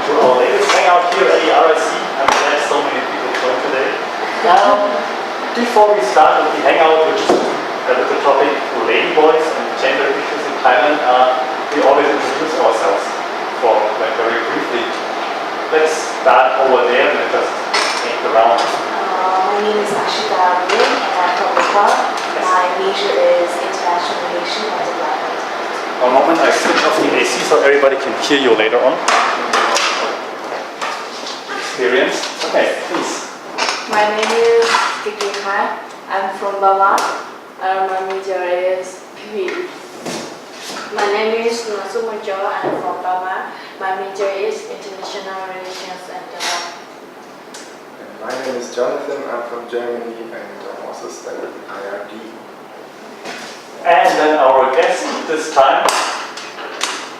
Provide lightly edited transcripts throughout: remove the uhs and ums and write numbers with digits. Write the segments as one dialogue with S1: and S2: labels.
S1: to our latest hangout here at the RIC. I'm glad so many people joined today. Before we start with the hangout, which is with the topic ladyboys and gender issues in Thailand, we always introduce ourselves very briefly. Let's start over there and just take the round.
S2: My name is Ashita Abdul and I'm from Nepal. My major is international relations and development.
S1: One moment, I switch off the AC so everybody can hear you later on. Experience. Okay, please.
S3: My name is Kiki Khan. I'm from Burma. My major is PE. My name is Nasumajo. I'm from Burma. My major is international relations and development.
S4: My name is Jonathan. I'm from Germany and I'm also studying IRD.
S1: And then our guest this time.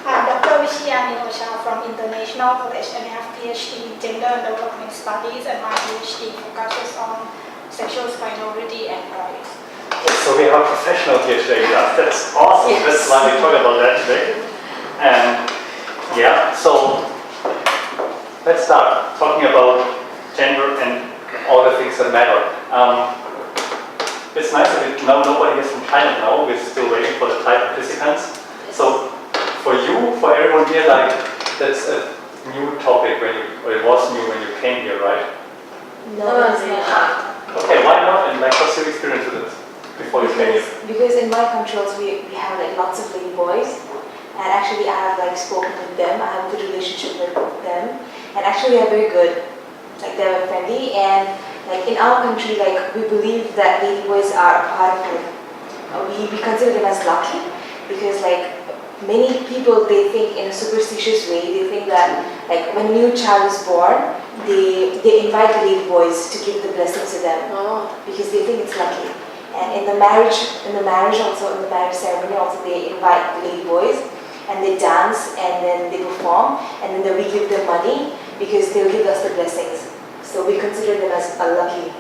S5: I'm Dr. Vishya Ninosha from International College and I have PhD in Gender and Development Studies and my PhD focuses on sexual minority and rights.
S1: So we have a professional here today with us. That's awesome.
S3: Yes.
S1: That's why we talk about that today. And yeah, so let's start talking about gender and all the things that matter. It's nice that nobody is from Thailand now. We're still waiting for the Thai participants. So for you, for everyone here, that's a new topic or it was new when you came here, right?
S2: No, it's not.
S1: Okay, why not? And what's your experience with it before you came here?
S2: Because in my country also we have lots of lady boys, and actually I have spoken with them. I have a good relationship with them, and actually they're very good. They're friendly, and in our country, we believe that lady boys are part of we consider them as lucky, because many people, they think in a superstitious way. They think that when a new child is born, they invite the lady boys to give the blessings to them, because they think it's lucky. And in the marriage ceremony also, they invite the lady boys and they dance and then they perform and then we give them money because they'll give us the blessings. So we consider them as a lucky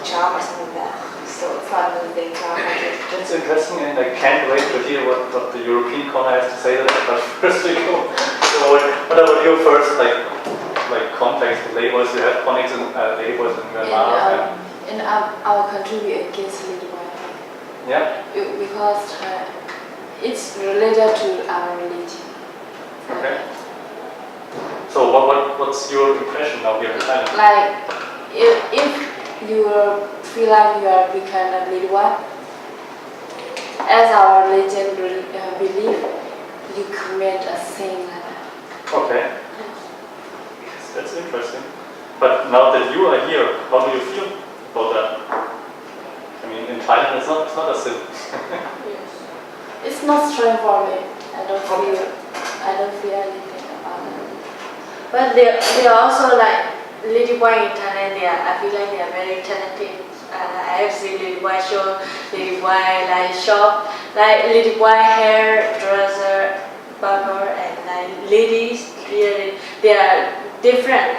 S2: charm or something like that. So it's not a new thing to our country.
S1: That's interesting, and I can't wait to hear what the European corner has to say to that. But first we go. So what about your first context with ladyboys? You have connects in ladyboys in Myanmar.
S3: In our country, we are against ladyboy.
S1: Yeah.
S3: Because it's related to our religion.
S1: Okay. So what's your impression now here in Thailand?
S3: If you feel like you are become a ladyboy, as our religion believe, you commit a sin like that.
S1: Okay. That's interesting. But now that you are here, how do you feel about that? I mean, in Thailand, it's not a sin.
S3: Yes. It's not strange for me. I don't feel anything about it.
S6: But they are also ladyboy in Thailand. I feel like they are very talented. I have seen ladyboy show, ladyboy shop, ladyboy hairdresser, barber, and ladies. Really, they are different.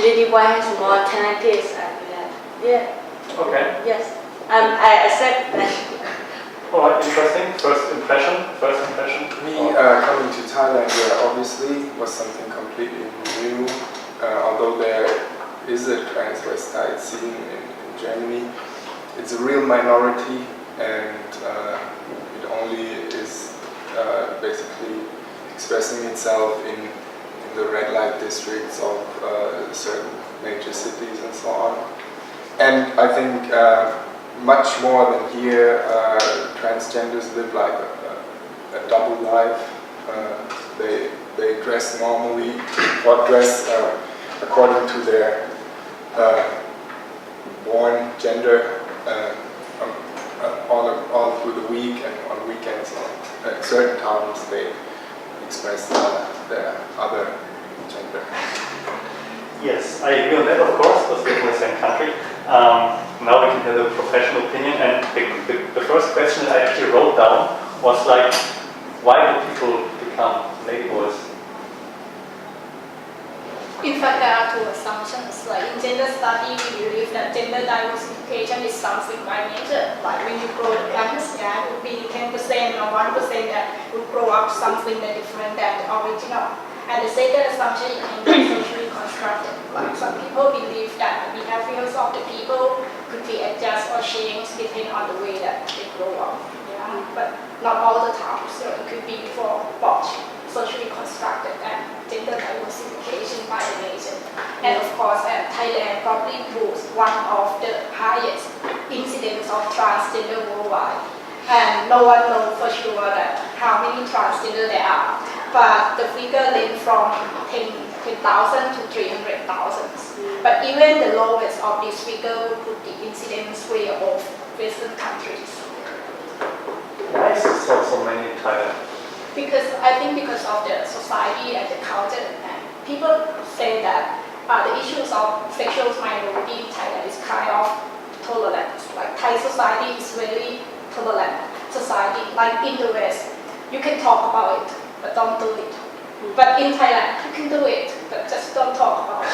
S6: Ladyboy has more talented. I feel like. Yeah.
S1: Okay.
S6: Yes. I accept that.
S1: Alright, interesting. First impression.
S4: Me coming to Thailand obviously was something completely new. Although there is a transvestite scene in Germany, it's a real minority, and it only is basically expressing itself in the red light districts of certain major cities and so on. And I think much more than here, transgenders live a double life. They dress normally, or dress according to their born gender all through the week, and on weekends or at certain times they express their other gender.
S1: Yes, I agree on that, of course, because we're in the same country. Now we can have a professional opinion, and the first question that I actually wrote down was why do people become ladyboys?
S5: In fact, there are two assumptions. In gender study, we believe that gender diversification is something by nature. When you grow the plants, it would be 10% or 1% that would grow up something that different than the original. And the second assumption it can be socially constructed. Like some people believe that the behaviors of the people could be adjusted or changed depending on the way that they grow up. Yeah? But not all the time. So it could be for both socially constructed and gender diversification by the nation. And of course, Thailand probably boasts one of the highest incidents of transgender worldwide. And no one knows for sure that how many transgender there are. But the figure range from 10,000 to 300,000. But even the lowest of this figure would put the incidence way above Western countries.
S1: Why is there so many in Thailand?
S5: Because I think because of the society and the culture, and people say that the issues of sexual minority in Thailand is kind of tolerant. Like Thai society is very tolerant society. Like in the West, you can talk about it, but don't do it. But in Thailand, you can do it, but just don't talk about it.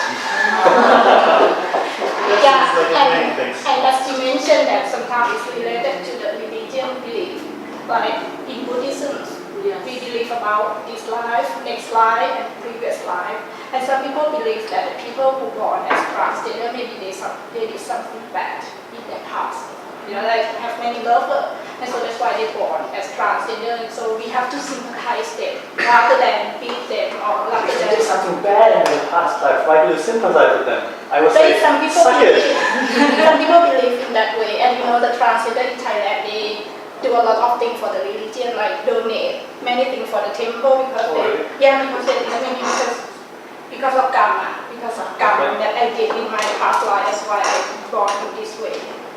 S5: And as you mentioned, that sometimes it's related to the religion belief. Like in Buddhism, we believe about this life, next life, and previous life. And some people believe that the people who born as transgender, maybe they did something bad in their past. You know, like have many lovers, and so that's why they born as transgender. And so we have to sympathize them rather than beat them or rather
S1: They
S5: than.
S1: did something bad in their past life. Why do you sympathize with them? I would say,
S5: Some people
S1: suck it.
S5: some people believe in that way, and you know the transgender in Thailand they do a lot of things for the religion, like donate many things for the temple because
S1: really?
S5: because of karma, that I did in my past life. That's why I born in this way,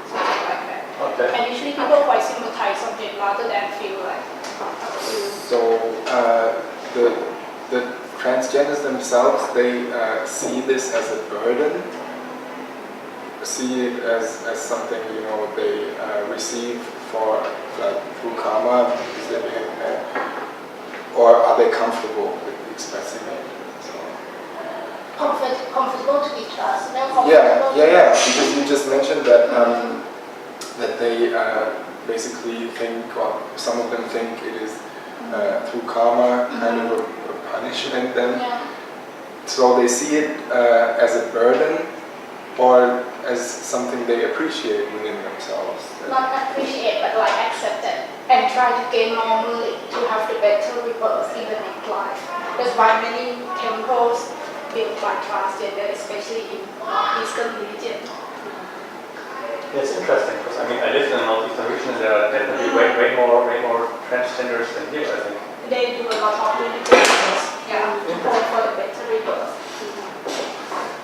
S5: something like that.
S1: Okay.
S5: And usually people quite sympathize on them rather than feel like.
S4: So the transgenders themselves, they see this as a burden, see it as something, you know, they receive for through karma, because they behave, or are they comfortable with expressing it? So.
S5: Comfortable to be trusted.
S4: Yeah. Because you just mentioned that that they basically think, or some of them think it is through karma, kind of a punishment then.
S5: Yeah.
S4: So they see it as a burden or as something they appreciate within themselves.
S5: Not appreciate, but like accept it and try to gain more money to have the better rebirth in the next life. That's why many temples built by transgender, especially in Eastern region.
S1: It's interesting because I mean I lived in the northeastern region and there are definitely way more transgenders than here, I think.
S5: They do a lot of meditations, for the better rebirth.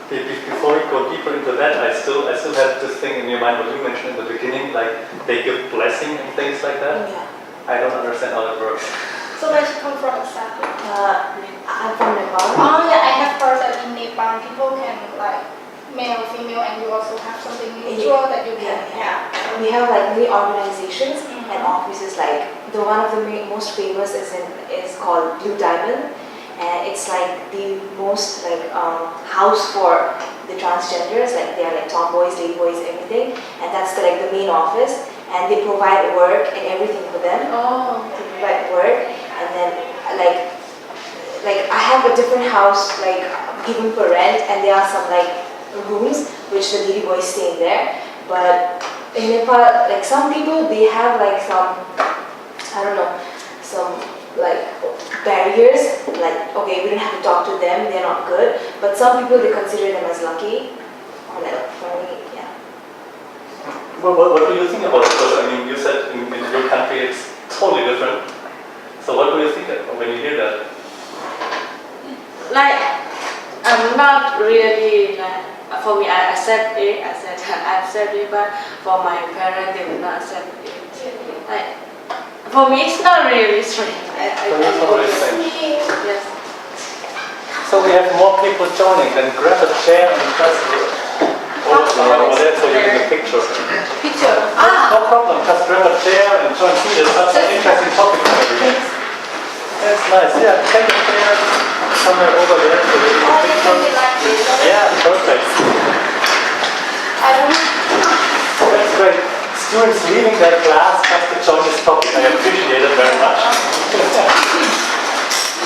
S1: Before we go deeper into that, I still have this thing in your mind what you mentioned in the beginning, like they give blessing and things like that.
S2: Yeah.
S1: I don't understand how that works.
S5: So where you come from exactly?
S2: I'm from Nepal.
S5: Oh yeah, I have heard that in Nepal people can like male, female, and you also have something mutual that you can
S2: We have like many organizations and offices. Like the one of the most famous is called Blue Diamond, and it's like the most like house for the transgenders. Like they are like tomboys, ladyboys, everything, and that's like the main office. And they provide work and everything for them.
S5: Oh.
S2: They provide work, and then like I have a different house like given for rent, and there are some like rooms which the lady boys stay in there. But in Nepal, like some people they have like some, I don't know, some like barriers, like okay, we don't have to talk to them, they're not good. But some people they consider them as lucky, or like for me, yeah.
S1: Well, what do you think about it? Because I mean you said in your country it's totally different. So what do you think when you hear that?
S6: Like, I'm not really like, for me I accept it, but for my parents they will not accept it. Like, for me it's not really strange.
S1: So it's not really strange.
S6: Yes.
S1: So we have more people joining, then grab a chair and just over there so you get a picture.
S5: Picture.
S1: No problem, just grab a chair and join me. It's such an interesting topic for everybody. That's nice, yeah, take a chair somewhere over there so you get a picture. Yeah, perfect.
S5: I don't know.
S1: That's great. Students leaving their class just to join this topic. I appreciate it very much.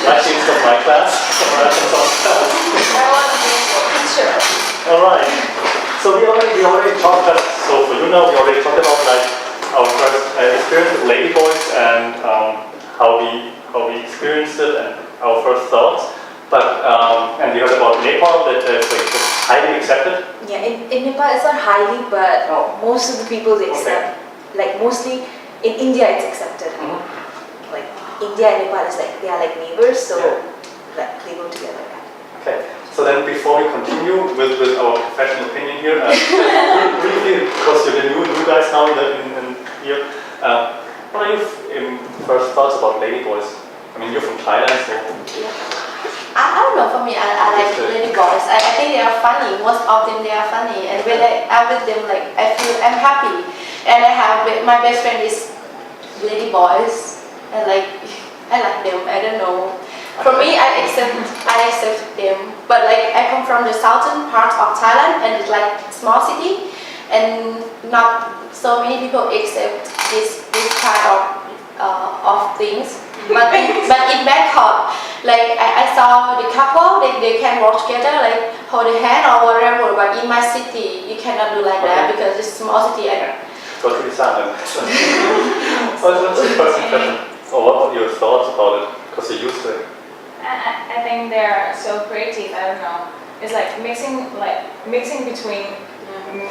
S1: Yeah, Actually, it's not my class.
S5: I want to be a teacher.
S1: All right. So we already talked about, so for you now, we already talked about like our first experience with ladyboys and how we experienced it and our first thoughts. But and we heard about Nepal that it's like just highly accepted.
S2: Yeah, in Nepal it's not highly, but most of the people they accept. Like mostly in India it's accepted. Like India and Nepal is like they are like neighbors, so like they go together.
S1: Okay. So then before we continue with our professional opinion here, briefly, because you're the new guys now in here, what are your first thoughts about ladyboys? I mean, you're from Thailand, so...
S3: I don't know, for me, I like ladyboys. I think they are funny. Most of them they are funny. And when I'm with them, like, I feel I'm happy. And my best friend is ladyboys. And like, I like them, I don't know. For me, I accept them, but like I come from the southern part of Thailand, and it's like small city, and not so many people accept this kind of things. But in Bangkok, like I saw the couple, they can work together, like hold a hand or whatever. But in my city, you cannot do like that because it's small city.
S1: Go to the southern. What's the first impression? Or what are your thoughts about it? Because you're used to it.
S7: I think they're so creative. I don't know. It's like mixing between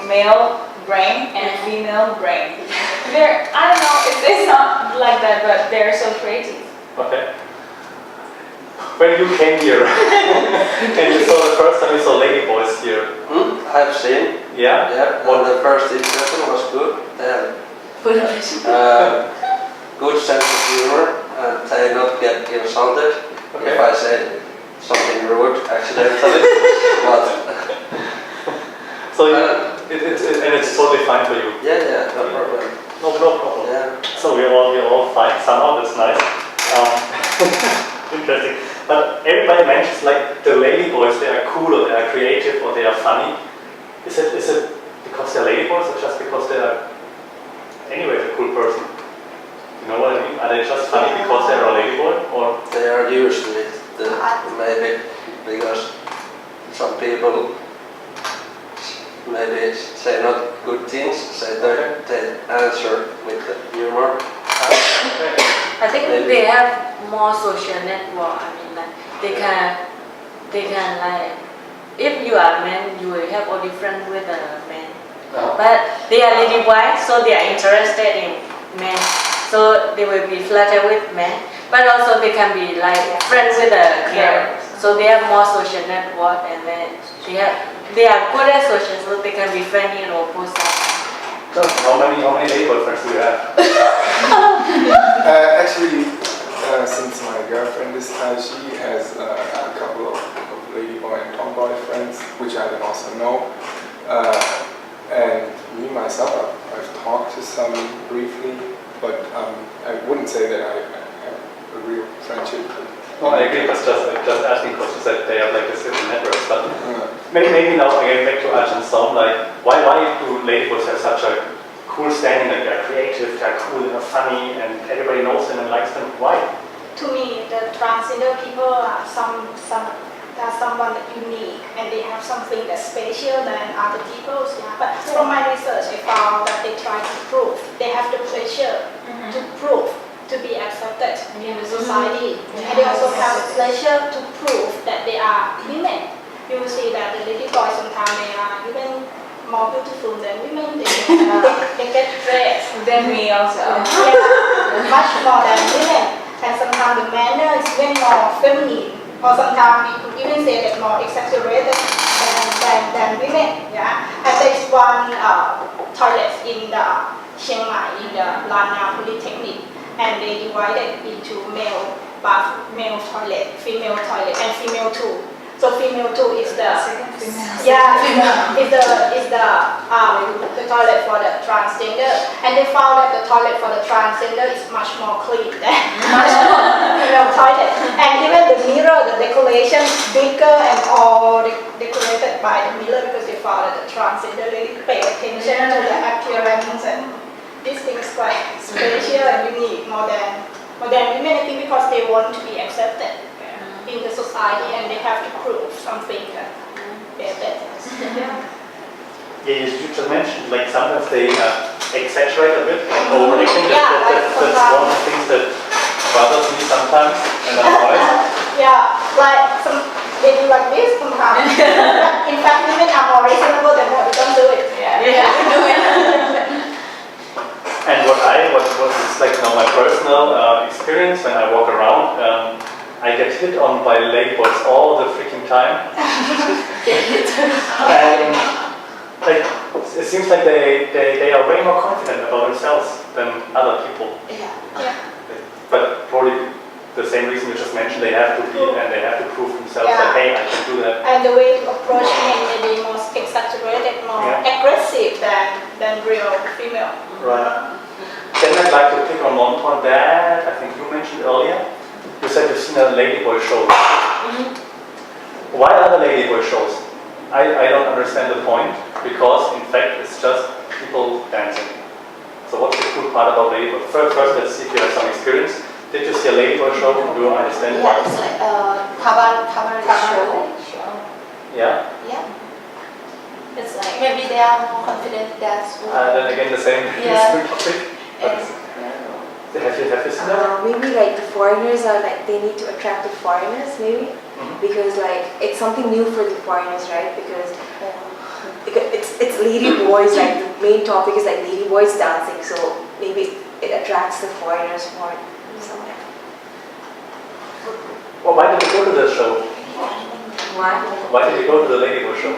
S7: male brain and female brain. I don't know. It's not like that, but they're so creative.
S1: Okay. When you came here and you saw the first time you saw ladyboys here.
S8: I've seen.
S1: Yeah.
S8: Yeah. Well, the first impression was good. Good sense of humor, and they not get insulted.
S1: Okay.
S8: If I say something rude accidentally, but
S1: so it's totally fine for you.
S8: yeah, no problem.
S1: No problem.
S8: Yeah.
S1: So we're all fine somehow. That's nice. Interesting. But everybody mentions like the ladyboys. They are cool, or they are creative, or they are funny. Is it because they're ladyboys, or just because they are anyway a cool person? You know what I mean? Are they just funny because they're a ladyboy, or
S8: They are used to it, maybe because some people maybe say not good things, say they answer with the humor.
S6: I think they have more social network. I mean, like they can like, if you are a man, you will have all different with a man. But they are ladyboys, so they are interested in men. So they will be flattered with men, but also they can be like friends with a girl. So they have more social network, and then they are good at social, so they can be funny and opposite.
S1: so how many ladyboy friends do you have?
S4: Actually, since my girlfriend is Thai, she has a couple of ladyboy and tomboy friends, which I can also know. And me myself, I've talked to some briefly. But I wouldn't say that I have a real friendship.
S1: No, I agree. But just asking questions that they have like this different networks. But maybe now again back to Arch and Storm. Like, why do ladyboys have such a cool standing? Like they're creative, they're cool, they're funny, and everybody knows them and likes them. Why?
S5: To me, the transgender people are someone that unique, and they have something that's special than other people. But from my research, I found that they try to prove, they have the pressure to prove, to be accepted in the society. And they also have the pleasure to prove that they are women. You will see that the lady boys sometimes they are even more beautiful than women. They get dressed.
S7: Then me also.
S5: Much more than women. And sometimes the manner is even more feminine. Or sometimes we could even say that more exaggerated than women. Yeah. And there's one toilet in the Chiang Mai, in the Lana Polytechnic, and they divided into male toilet, female toilet, and female too. So female too is the is the toilet for the transgender, and they found that the toilet for the transgender is much more clean than female toilet, and even the mirror, the decoration is bigger and all decorated by the mirror because they found that the transgender really pay attention to the appearance, and this thing is quite special and unique more than women, I think, because they want to be accepted. in the society, and they have to prove something that they're better.
S1: Yeah, you just mentioned like sometimes they exaggerate a bit, like overacting.
S5: Yeah,
S1: That's one of the things that bothers me sometimes, and I'm honest.
S5: Yeah, like they do like this sometimes. In fact, women are more reasonable than that. Don't do it.
S1: And what is like my personal experience when I walk around, I get hit on by ladyboys all the freaking time. And like it seems like they are way more confident about themselves than other people. But probably the same reason you just mentioned, they have to be and they have to prove themselves that hey, I can do that.
S5: And the way to approach men may be more exaggerated, more aggressive than real female.
S1: Right. Then I'd like to pick on one point that I think you mentioned earlier. You said you've seen a ladyboy show. Why are the ladyboy shows? I don't understand the point, because in fact it's just people dancing. So what's the cool part about ladyboy? First let's see if you have some experience. Did you see a ladyboy show? Do you understand why?
S3: It's like cover show.
S1: Yeah?
S3: It's like maybe they are more confident that's
S1: Then again the same topic. Have you seen that?
S2: Maybe like the foreigners are like, they need to attract the foreigners maybe, because like it's something new for the foreigners, right? Because it's lady boys, like the main topic is like lady boys dancing, so maybe it attracts the foreigners more.
S1: Well, why did you go to the show?
S6: Why?
S1: Why did you go to the ladyboy show?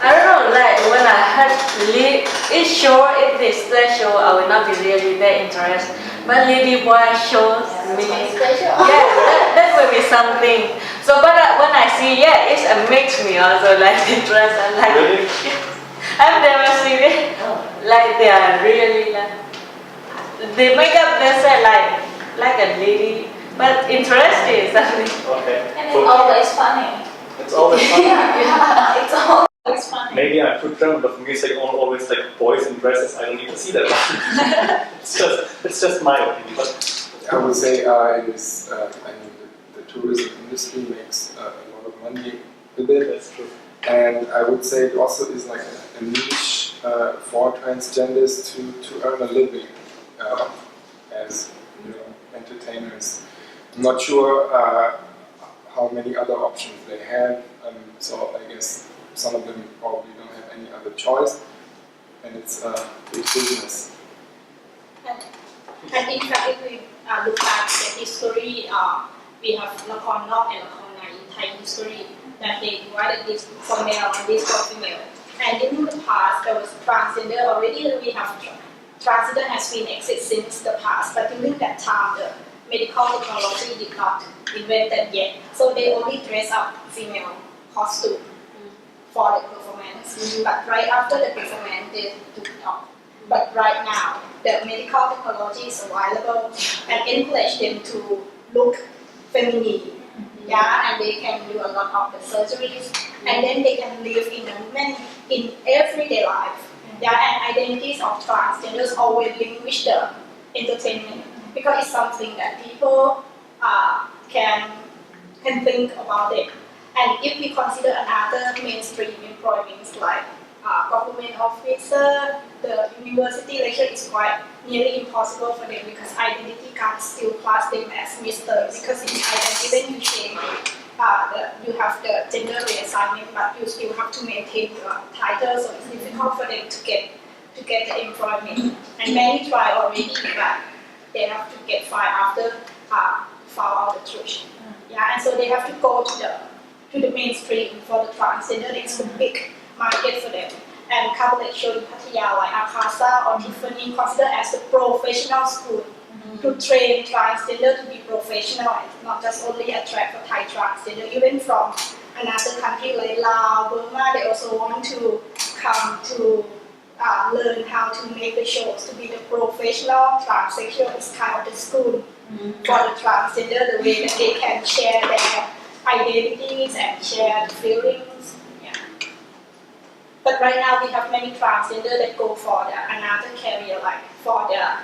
S6: I don't know, like when I heard each show, if they stage show, I will not be really that interested. But lady boy shows, that will be something. So, but when I see, it makes me also like interest and like.
S1: Really?
S6: I've never seen it. Like they are really like, they make up themselves like a lady, but interesting something.
S1: Okay.
S7: And it's always funny.
S1: It's always funny.
S7: It's always funny.
S1: Maybe I'm too German, but for me it's like always like boys in dresses. I don't need to see that. it's just my opinion. But
S4: I would say it is. I mean, the tourism industry makes a lot of money with it.
S1: that's true.
S4: And I would say it also is like a niche for transgenders to earn a living as entertainers. I'm not sure how many other options they have, so I guess some of them probably don't have any other choice, and it's a big business.
S5: And in fact, if we look at the history, we have Nakhon Nok and Nakhon Nai in Thai history, that they divided this for male and this for female. And in the past, there was transgender already. We have transgender has been exist since the past, but during that time, the medical technology did not invented yet. So they only dress up female costume for the performance. But right after the performance, they took it off. But right now, the medical technology is available and encourage them to look feminine. And they can do a lot of the surgeries, and then they can live in everyday life. And identities of transgenders always linked with the entertainment, because it's something that people can think about it. And if we consider another mainstream employments like government officer, the university lecturer, is quite nearly impossible for them, because identity can't still class them as Mr. Because in identity, when you change, you have the gender reassignment, but you still have to maintain your title, so it's difficult for them to get the employment. And many try already, but they have to get fired after found out the truth. And so they have to go to the mainstream for the transgender. It's a big market for them. And college show in Pattaya like Akasa or Tiffany considered as a professional school to train transgender to be professional and not just only attract for Thai transgender. Even from another country like Laos, Burma, they also want to come to learn how to make the shows to be the professional transsexual. It's kind of the school for the transgender, the way that they can share their identities and share the feelings. But right now we have many transgender that go for another career, like for the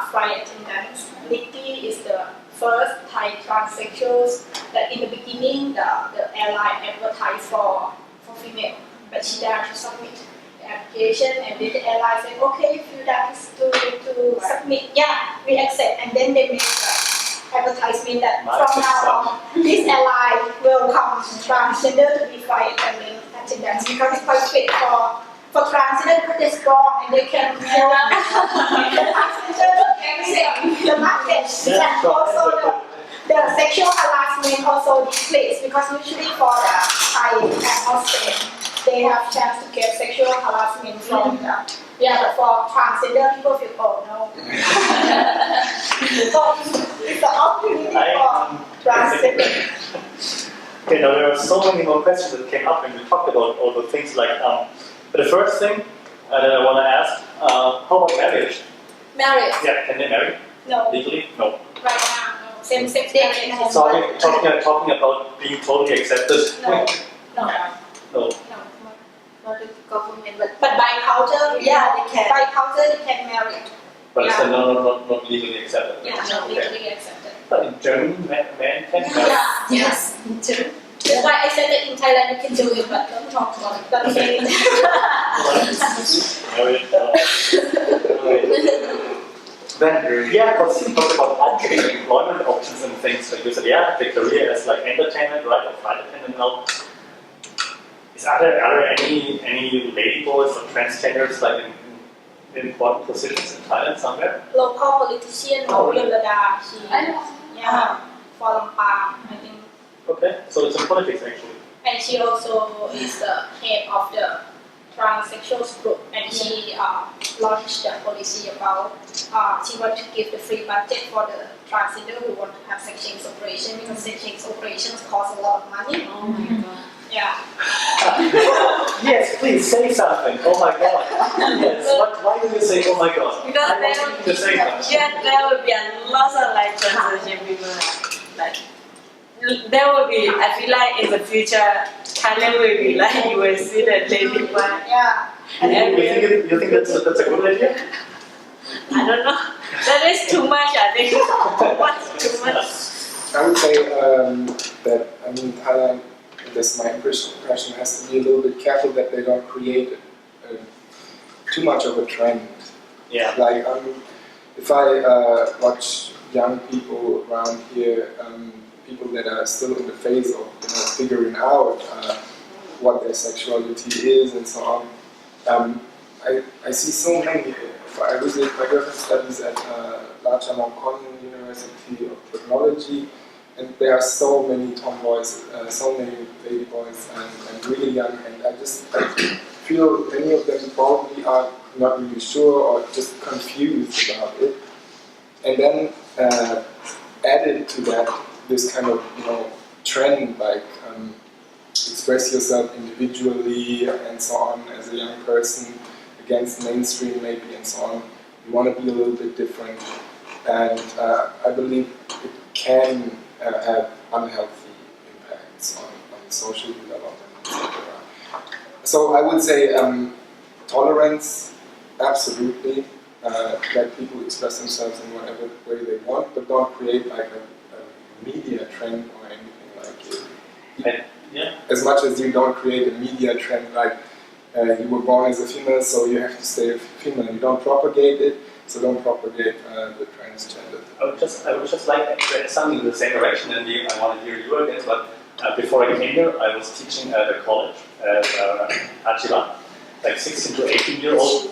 S5: flight attendants. RIC is the first Thai transsexuals that in the beginning the airline advertised for female, but she dared to submit the application, and then the airline said, okay, if you dare to submit, yeah, we accept, and then they made the advertisement that from now on, this airline will come transgender to be flight attendants because it's perfect for transgender because they're strong and they can help the transgender the market, and also the sexual harassment also decrease because usually for the Thai and Australian they have chance to get sexual harassment from the but for transgender people feel no. So it's the opportunity for transgender.
S1: Okay, now there are so many more questions that came up when we talked about all the things like, but the first thing that I want to ask, how about marriage?
S5: Marriage?
S1: Yeah, can they marry?
S5: No.
S1: Legally? No.
S5: Right now, no. Same-sex marriage.
S1: So are we talking about being totally accepted?
S5: No.
S1: No.
S6: Not the government, but
S5: But by culture,
S6: yeah, they can.
S5: By culture, they can marry.
S1: But it's not legally accepted.
S5: Yeah, not legally accepted.
S1: But in Germany, men can marry.
S5: Yeah. Yes. True. That's why I said that in Thailand you can do it, but don't talk about it. Don't say it.
S1: Then, yeah, because you talked about options, employment options and things. Like you said, yeah, the career as like entertainment, right, or flight attendant now. Are there any ladyboys or transgenders like in important positions in Thailand somewhere?
S5: Local politician, Yolanda, she, for Lampang, I think.
S1: Okay, so it's in politics actually.
S5: And she also is the head of the transsexuals group, and she launched a policy about she wants to give the free budget for the transgender who want to have sex change operation because sex change operations cost a lot of money.
S6: oh my god.
S5: Yeah.
S1: Yes, please say something. Oh my God. Yes. Why do you say oh my God?
S6: Because
S1: I want you to say something.
S6: there will be a lot of like transition people like there will be, I feel like in the future Thailand will be like you will see the lady one.
S5: Yeah.
S1: You think that's a good idea?
S6: I don't know. That is too much, I think. Too much.
S4: I would say that, I mean, Thailand, that's my impression, has to be a little bit careful that they don't create too much of a trend.
S1: Yeah.
S4: Like, if I watch young people around here, people that are still in the phase of figuring out what their sexuality is and so on, I see so many. I visit my girlfriend studies at Lachamankon University of Technology, and there are so many tomboys, so many ladyboys, and really young, and I feel many of them probably are not really sure or just confused about it. And then added to that, this kind of trend like express yourself individually and so on as a young person against mainstream maybe and so on. You want to be a little bit different, and I believe it can have unhealthy impacts on social development, etc. So I would say tolerance, absolutely. Let people express themselves in whatever way they want, but don't create like a media trend or anything like it.
S1: Yeah.
S4: As much as you don't create a media trend like you were born as a female, so you have to stay a female. You don't propagate it, so don't propagate the transgender.
S1: I would just like to add something in the same direction, and I want to hear you again. But before I came here, I was teaching at a college at Achila, like 16 to 18 year old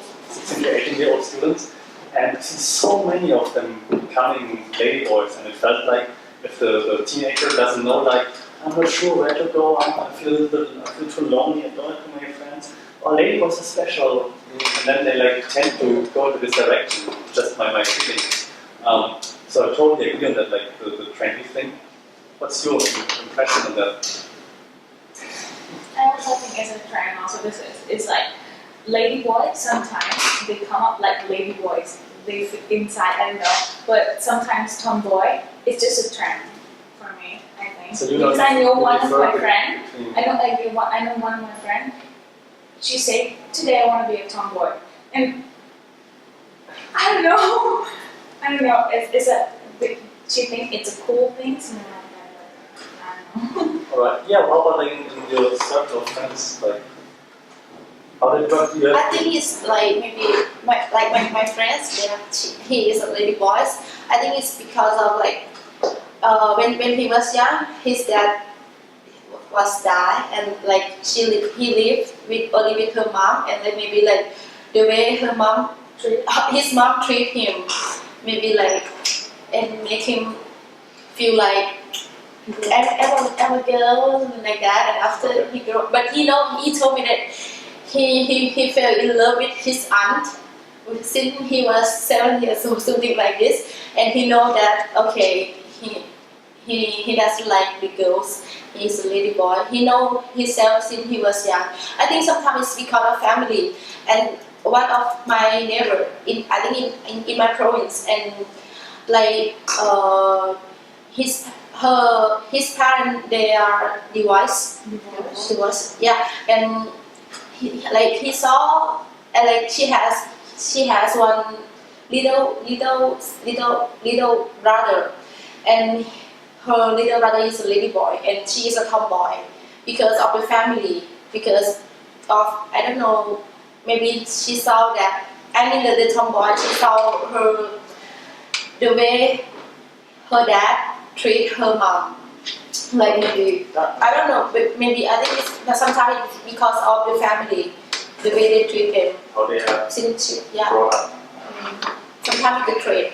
S1: students, and I see so many of them becoming ladyboys, and it felt like if the teenager doesn't know, like, I'm not sure where to go, I feel too lonely, I don't have too many friends. Or ladyboys are special, and then they like tend to go into this direction. Just my feeling. So I totally agree on that, like the trendy thing. What's your impression on that?
S7: I also think it's a trend. Also, it's like ladyboys. Sometimes they come up like ladyboys. They fit inside, I don't know. But sometimes tomboy. It's just a trend for me. I think
S1: So
S7: because I know one of my friends.
S1: Mm.
S7: I know one of my friends. She said, today I want to be a tomboy. And I don't know. It's
S5: she thinks it's a cool thing. So I don't know.
S1: Alright, yeah, how about like in your circle of friends? Like, how did you have?
S9: I think it's like maybe my friends. He is a lady boy. I think it's because of like when he was young, his dad was died, and like he lived only with her mom, and then maybe like the way his mom treat him, maybe like and make him feel like I'm a girl like that. And after he grew, but he told me that he fell in love with his aunt since he was 7 years old, something like this, and he know that okay he doesn't like the girls. He's a lady boy. He know himself since he was young. I think sometimes it's because of family. And one of my neighbor in my province, and like his parents, they are divorced. Yeah, and he saw, and like she has one little brother, and her little brother is a lady boy, and she is a tomboy because of the family, because of I don't know, maybe she saw that. I mean the tomboy, she saw her the way her dad treat her mom. Like maybe I don't know, but maybe I think it's sometimes it's because of the family, the way they treat them.
S1: How they have
S9: Since
S1: grown up.
S9: sometimes it's the trait,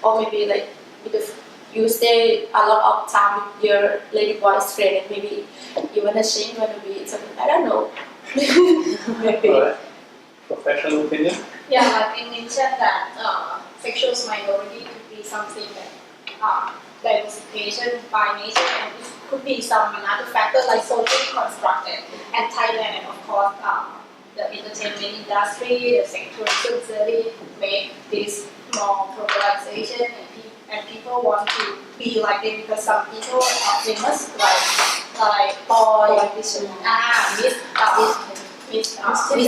S9: or maybe like you stay a lot of time with your lady boy's friend, and maybe you wanna change, wanna be something. I don't know. Maybe.
S1: Alright. Professional opinion?
S5: Yeah, like I mentioned that sexual minority could be something that diversification by nature, and it could be some another factor like socially constructed. And Thailand, and of course, the entertainment industry, the sexual industry make this more globalization, and people want to be like them because some people are famous, like boy, Miss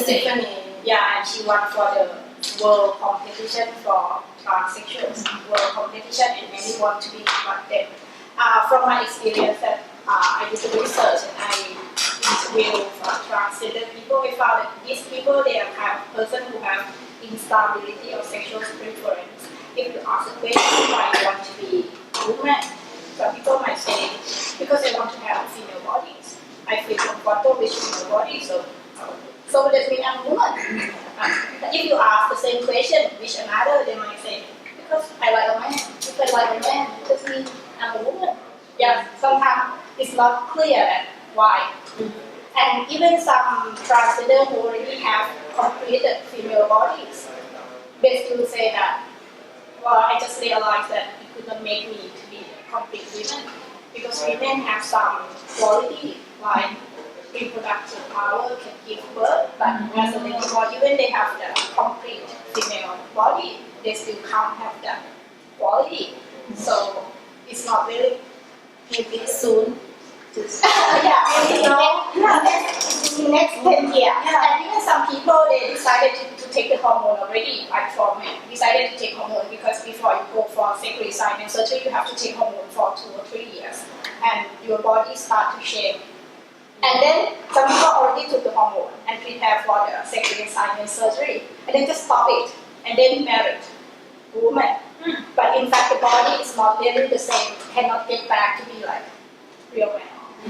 S5: Tiffany. Yeah, and she won for the world competition for transsexuals, world competition, and many want to be like them. From my experience, that I did the research and I interviewed transgender people, I found that these people, they are kind of person who have instability of sexual preference. If you ask a question why you want to be a woman, some people might say because they want to have female bodies. I feel comfortable with female bodies, so that means I'm a woman. If you ask the same question with another, they might say, because I like a man. If I like a man, it does mean I'm a woman. Yeah, sometimes it's not clear that why. And even some transgender who already have completed female bodies, they still say that, well, I just realized that it could not make me to be a complete woman, because women have some quality, like reproductive power, can give birth, but as a lady boy, even they have the complete female body, they still can't have that quality. So it's not really maybe soon. Maybe next 10 years. And even some people, they decided to take the hormone already, like for men, decided to take hormone because before you go for sex reassignment surgery, you have to take hormone for 2 or 3 years, and your body start to shape. And then some people already took the hormone and prepare for the sex reassignment surgery, and then just stop it, and then married a woman. But in fact, the body is not really the same, cannot get back to be like real man.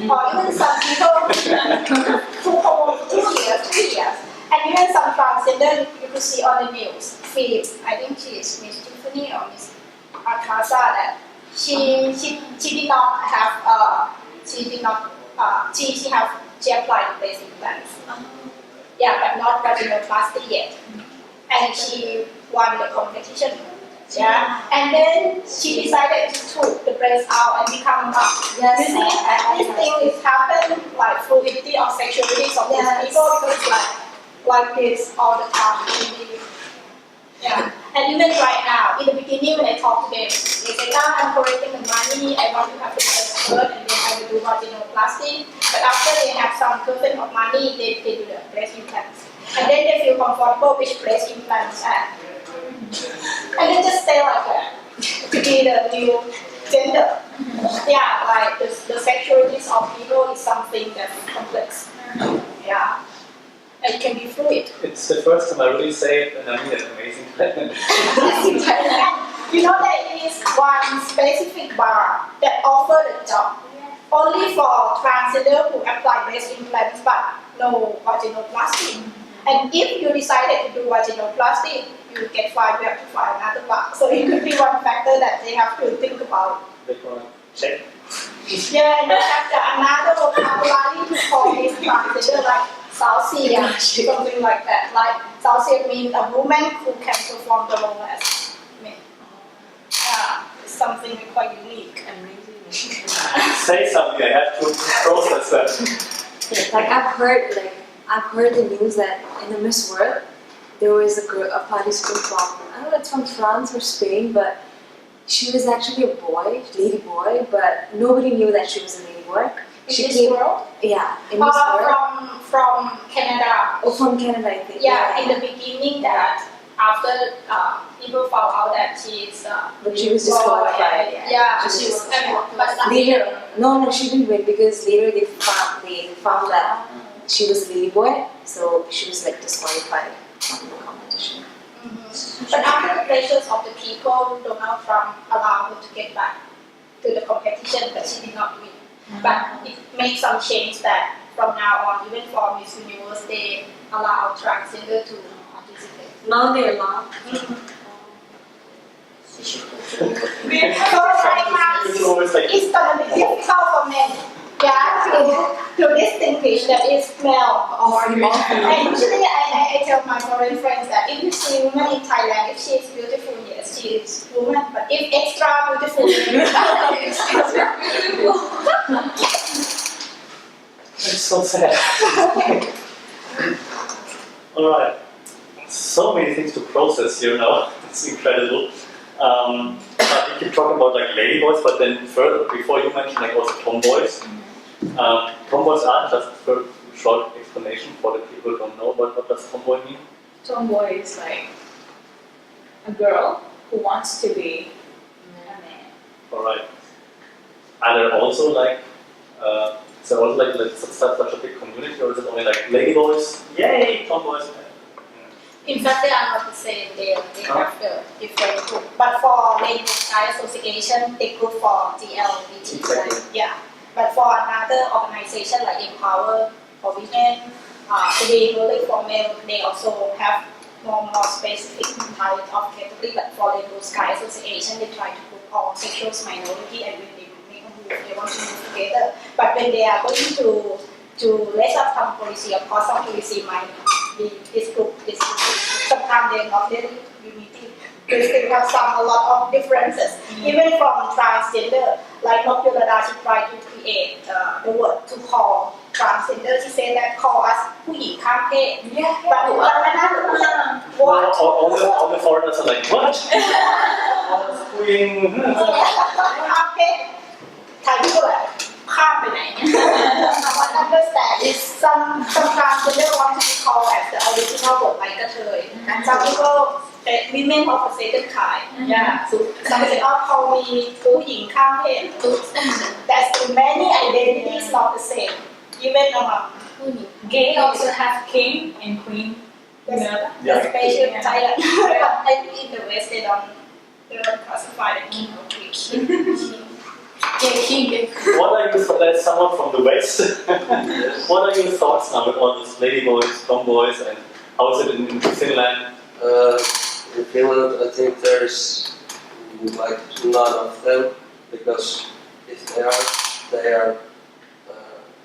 S5: Or even some people took hormone for 2 years, 3 years, and even some transgender you could see on the news feed. I think she is Miss Tiffany or Miss Akasa, that she did not have she applied the basic implants. Yeah, but not vaginoplasty yet. And she won the competition. Yeah, and then she decided to take the breast out and become a mom.
S2: Yes.
S5: You see, and this thing is happened like fluidity of sexuality of these people, because like this all the time. Yeah, and even right now, in the beginning when I talk to them, they say, now I'm collecting the money, I want to have the breast birth, and then I will do vaginoplasty. But after they have some percent of money, they do the breast implants. And then they feel comfortable with breast implants, and then just stay like that. to be the new gender. Yeah, like the sexualities of people is something that's complex. Yeah, it can be fluid.
S1: It's the first time I really say it, and I mean it's amazing.
S5: You know there is one specific bar that offers the job only for transgender who apply breast implants but no vaginoplasty. And if you decided to do vaginoplasty, you get fined, you have to find another bar. So it could be one factor that they have to think about.
S1: They want to check.
S5: Yeah, and they have another vocabulary to call this transgender like Saucia, something like that. Like Saucia means a woman who can perform the role as men. Yeah, it's something quite unique.
S1: Say something, I have to process that.
S2: Like I've heard the news that in the Miss World there was a participant from, I don't know, it's from France or Spain, but she was actually a boy, lady boy, but nobody knew that she was a lady boy.
S5: In Miss World?
S2: Yeah, in Miss World.
S5: From Canada.
S2: Oh, from Canada, I think.
S5: Yeah, in the beginning that after people found out that she's
S2: but she was disqualified.
S5: Yeah, she was. But
S2: later, no, she didn't win because later they found that she was a lady boy, so she was like disqualified from the competition.
S5: But after the pressures of the people, Donald Trump allowed her to get back to the competition, but she did not win. But it made some change that from now on, even for Miss Universe, they allow transgender to participate.
S6: Now they allow.
S5: So right now, it's gonna be difficult for men. Yeah, to distinguish that it's male or female. And usually I tell my foreign friends that if you see a woman in Thailand, if she is beautiful, yes, she is woman. But if extra beautiful,
S1: It's so sad. Alright. So many things to process here now. It's incredible. We keep talking about like ladyboys, but then further, before you mentioned like also tomboys. Tomboys are, just for short explanation for the people who don't know, what does tomboy mean?
S7: Tomboy is like a girl who wants to be a man.
S1: Alright. Are there also like, is there also like such a big community, or is it only like ladyboys? Yay, tomboys!
S5: in fact they are not the same. They have the different group. But for Lady Guy Association, they group for GLBT. Yeah. But for another organization like Empower for Women, to be really for male, they also have more specific type of category. But for Lady Sky Association, they try to group all sexual minority, and when they make a move, they want to move together. But when they are going to let up some policy, of course, some policy might be this group. Sometimes they are not really unity. They still have a lot of differences. Even from transgender, like Nopyolada, she tried to create the word to call transgender. She said that call us ผู้หญิงข้ามเพศ but what?
S1: All the foreigners are like, what? ผู้หญิง
S5: ข้ามเพศ Thai people like ข้ามไปไหน I understand is some transgender want to be called as the original word like กระเทย and some people women of a second kind. Yeah. So some say, oh, call me ผู้หญิงข้ามเพศ That's many identities not the same. Even among
S7: Gay also have king and queen.
S5: the special Thailand. But I think in the West they don't classify the king or queen.
S1: What are your thoughts, as someone from the West? What are your thoughts now with all these ladyboys, tomboys, and how is it in Finland?
S8: In Finland, I think there's like none of them, because if they are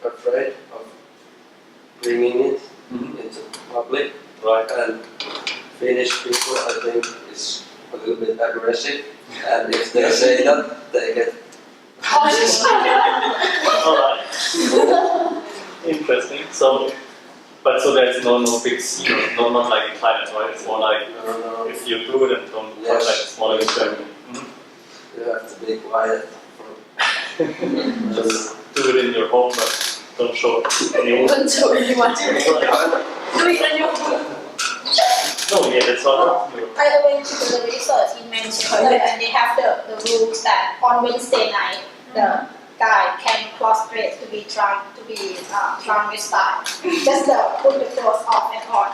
S8: afraid of bringing it into public.
S1: Right.
S8: And Finnish people, I think, is a little bit aggressive, and if they say that, they get.
S1: Alright. Interesting. So there's no big scene, not like in Thailand, right? It's more like if you do it and don't find like smaller in Germany.
S8: You have to be quiet.
S1: Just do it in your home, but don't show anyone.
S6: Don't show anyone. Do it on your own.
S1: No, yeah, that's all.
S5: I went to the resort in Manchester and they have the rules that on Wednesday night the guy can cross-dress to be transvestite. Just put the clothes off and on.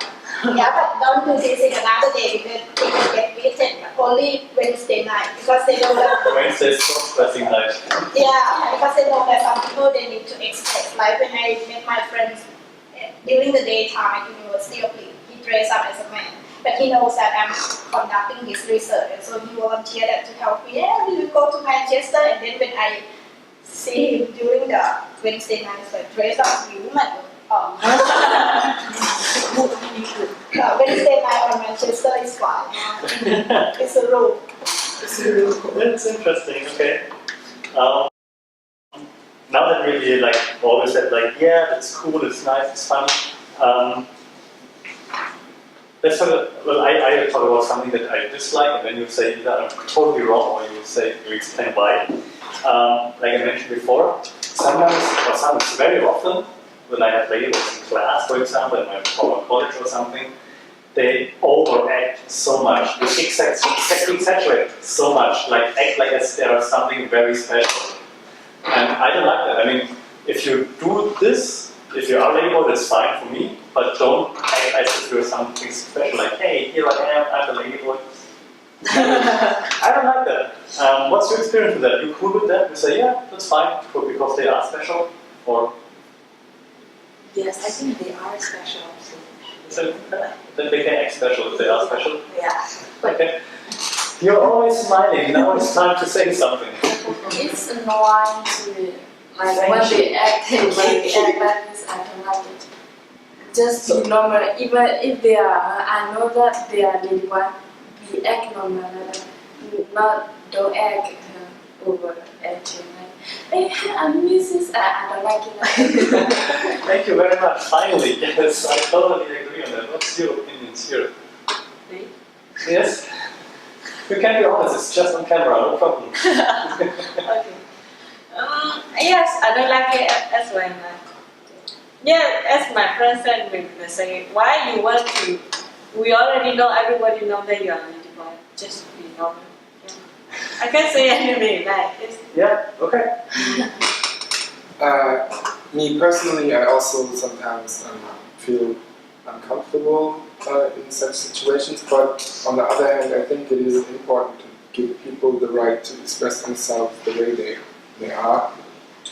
S5: Yeah, but don't do this in another day because people get beaten. Only Wednesday night because they know that.
S1: Wednesday is cross-dressing night.
S5: Yeah, because they know that some people they need to express. Like when I met my friends during the daytime at university, he dressed up as a man. But he knows that I'm conducting his research, and so he volunteered to help me. Yeah, we will go to Manchester, and then when I see him during the Wednesday night, like dress up as a woman. Wednesday night on Manchester is fine. It's a rule.
S1: That's interesting. Okay. Now that really like always said like yeah, that's cool, it's nice, it's fun. Let's talk. Well, I talk about something that I dislike, and then you say either I'm totally wrong, or you say you explain why. Like I mentioned before, sometimes very often when I have labels in class, for example, in my former college or something, they overact so much, they exaggerate so much, like act like as there is something very special. And I don't like that. I mean, if you do this, if you are labeled, that's fine for me, but don't act as if you're something special, like, hey, here I am, I'm the label. I don't like that. What's your experience with that? You cool with that? You say, yeah, that's fine, because they are special? Or?
S2: Yes, I think they are special.
S1: So, then they can act special if they are special?
S2: Yeah.
S1: Okay. You're always smiling, now it's time to say something.
S6: It's annoying to me. Like when they act like this, I don't like it. Just be normal. Even if they are, I know that they are the one. Be act normal. Don't act over acting. Like, I miss this. I don't like it.
S1: Thank you very much. Finally, yes, I totally agree on that. What's your opinions here?
S6: Me?
S1: Yes? You can be honest, it's just on camera, no problem.
S6: Okay. Yes, I don't like it as well. Yeah, as my friend said, they say, why you want to? We already know, everybody know that you are lady boy. Just be normal. Yeah. I can't say anything like this.
S1: Yeah, okay.
S4: Me personally, I also sometimes feel uncomfortable in such situations, but on the other hand, I think it is important to give people the right to express themselves the way they are,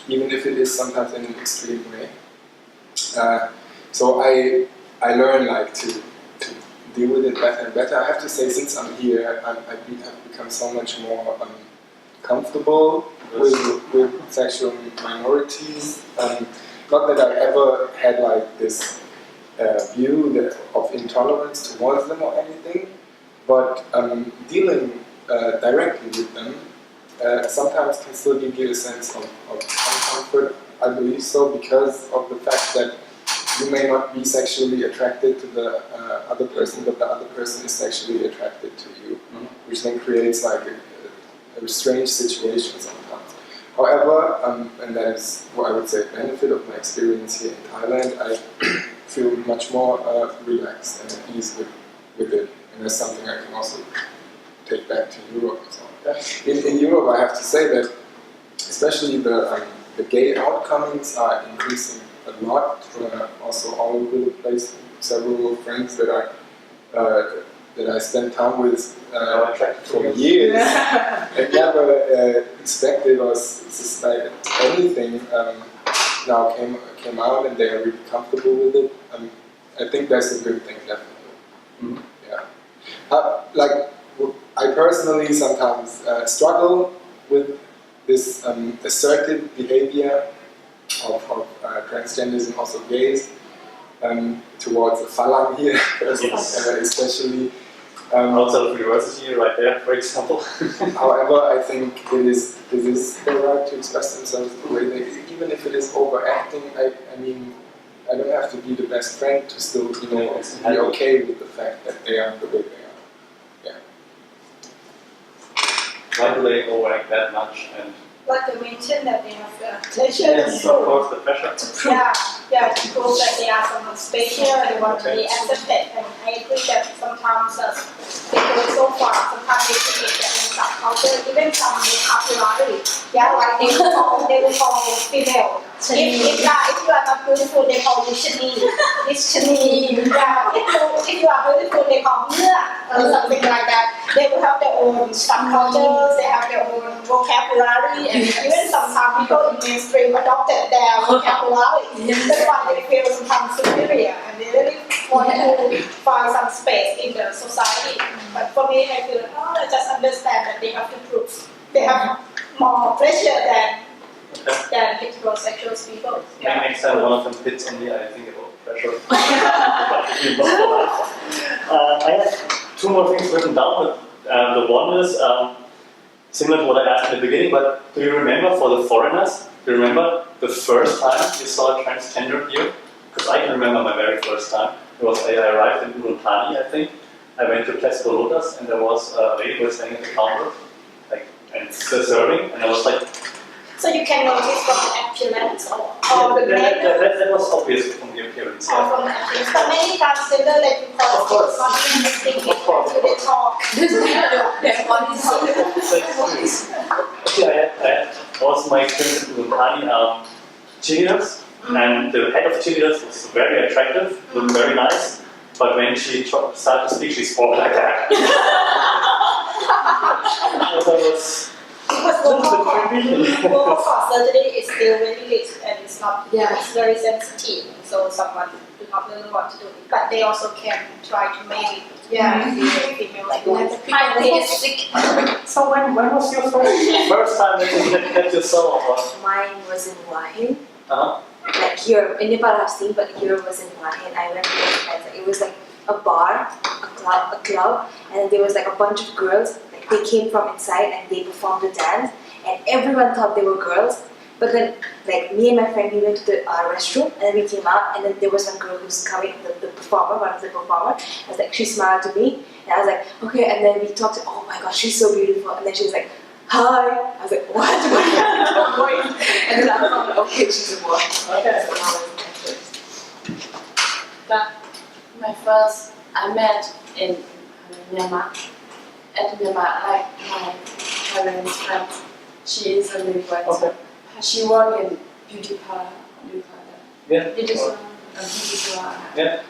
S4: even if it is sometimes in an extreme way. So I learn like to deal with it better and better. I have to say, since I'm here, I've become so much more comfortable with sexual minorities. Not that I ever had like this view of intolerance towards them or anything, but dealing directly with them sometimes can still give you a sense of discomfort. I believe so, because of the fact that you may not be sexually attracted to the other person, but the other person is sexually attracted to you, which then creates like a strange situation sometimes. However, and that is what I would say benefit of my experience here in Thailand, I feel much more relaxed and at ease with it, and that's something I can also take back to Europe. So, in Europe, I have to say that especially the gay outcomings are increasing a lot, also all over the place. Several friends that I spent time with for years and never expected or suspected anything now came out, and they are really comfortable with it. I think that's a good thing, definitely. Yeah. Like I personally sometimes struggle with this assertive behavior of transgenders and also gays towards the Falang here, especially.
S1: Outside of university, right there, for example.
S4: However, I think it is the right to express themselves the way they, even if it is overacting. I mean, I don't have to be the best friend to still, be okay with the fact that they are the way they are. Yeah.
S1: Why do they overact that much? And
S5: Like I mentioned that they have the pleasure
S1: yes, of course, the pressure.
S5: to prove. Yeah. Yeah, to prove that they are someone special, they want to be accepted. And I agree that sometimes they go so far, sometimes they create their own subculture, even some with popularity. Yeah, like they will call female. If you are not beautiful, they call you shani. It's shani. Yeah, if you are beautiful, they call you or something like that. They will have their own subcultures, they have their own vocabulary, and even sometimes people in mainstream adopted their vocabulary. That's why they feel sometimes superior and they really want to find some space in the society. But for me, I feel I just understand that they have to prove they have more pleasure than heterosexual people.
S1: Yeah. Next time one of them hits on me, I think about pressure. I have 2 more things written down. The one is similar to what I asked in the beginning, but do you remember for the foreigners, do you remember the first time you saw a transgender here? Because I can remember my very first time. It was I arrived in Uruntani, I think. I went to Place Lotus and there was a lady who was standing at the counter, and serving, and I was like.
S5: So you can notice from the appearance or the manner.
S1: That was obvious from the appearance.
S5: Or from the appearance. But many transgender that you call it's not even distinguished until they talk. Their bodies.
S1: Actually, I had also my experience in Uruntani cheerleaders, and the head of cheerleaders was very attractive, looked very nice, but when she started to speak, she spoke like that.
S5: Vocal cord surgery is still very risky and it's not. It's very sensitive. So someone do not really want to do it, but they also can try to make female like that.
S1: So when was your first time that you saw?
S2: Mine was in Wahin.
S1: Uh-huh.
S2: Like here, in Nepal I've seen, but here was in Wahin. I went with friends. It was like a bar, a club, and there was like a bunch of girls. Like they came from inside and they performed a dance, and everyone thought they were girls. But then, like me and my friend, we went to the restroom, and then we came out, and then there was some girl who was coming, the performer, one of the performers. I was like, she smiled to me, and I was like, okay. And then we talked. Oh my gosh, she's so beautiful. And then she was like, hi. I was like, what? And then I thought, okay, she's a boy.
S1: Okay.
S2: So that was my first.
S3: But my first, I met in Myanmar. At Myanmar, like my parents' friend. She is a lady white.
S1: Okay.
S3: She worked in beauty parlor.
S1: Yeah.
S3: Beauty salon.
S1: Yeah.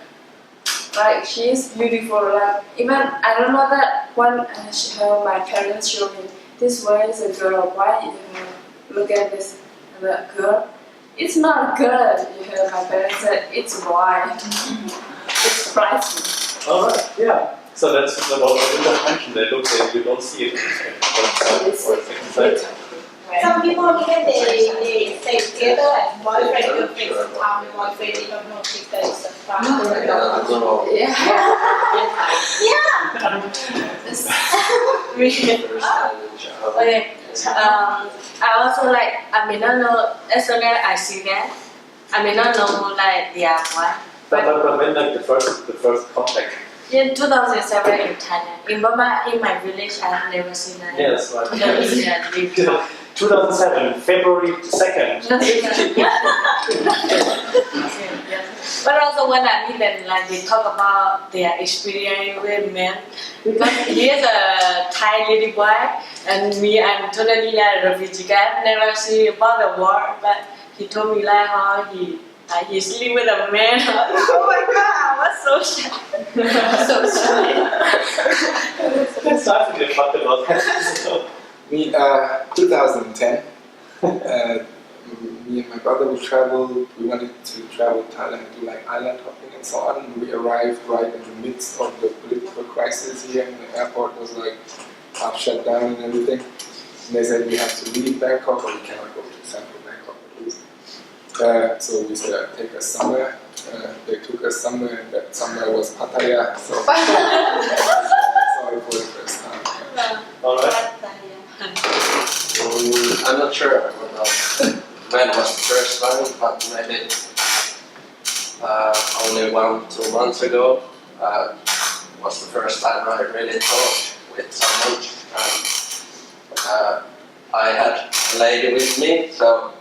S3: Like she is beautiful. Like even I don't know that when my parents showed me this one is a girl. Why you look at this the girl? It's not a girl. My parents said it's white. It's bright.
S1: Alright, yeah. So that's what you just mentioned. They look, you don't see it for a second sight.
S5: Some people even they stay together as boyfriend and girlfriend. Sometimes the boyfriend they don't notice that it's a transgender.
S8: I don't know.
S6: Okay. I also like, I may not know, as soon as I see them, I may not know like they are white.
S1: But when like the first contact?
S6: In 2007 in Thailand, in Burma, in my village, I have never seen that.
S1: Yes, right. 2007, February 2nd.
S6: But also when I meet them, like they talk about their experience with men, because he is a Thai lady boy, and me, I'm totally like a refugee guy. I've never seen about the war, but he told me like how he sleep with a man. Oh my god, I was so shy. So shy.
S1: Let's start to get fucked about that.
S4: Me, 2010, me and my brother, we wanted to travel to Thailand, do like island hopping and so on. We arrived right in the midst of the political crisis here, and the airport was like half shut down and everything. And they said we have to leave Bangkok, or we cannot go to central Bangkok at least. So we said take us somewhere. They took us somewhere, and that somewhere was Pattaya. So sorry for the first time.
S1: Alright.
S8: I'm not sure when was the first time, but maybe only 1-2 months ago was the first time I really talked with someone. I had a lady with me, so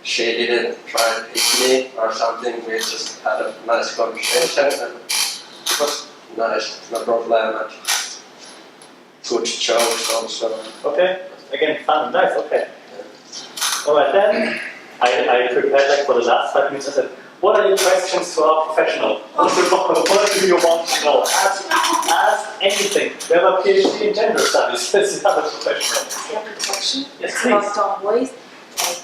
S8: she didn't try to hit me or something. We just had a nice conversation and it was nice, no problem. And good jokes also.
S1: Okay, again, fun, nice, okay. Alright, then I prepared like for the last 5 minutes. I said, what are your questions to our professional? What do you want to know? Ask anything. We have a PhD in gender studies. That's the other professional.
S2: I have a question.
S1: Yes,
S2: It's
S1: please.
S2: about tomboys. Like,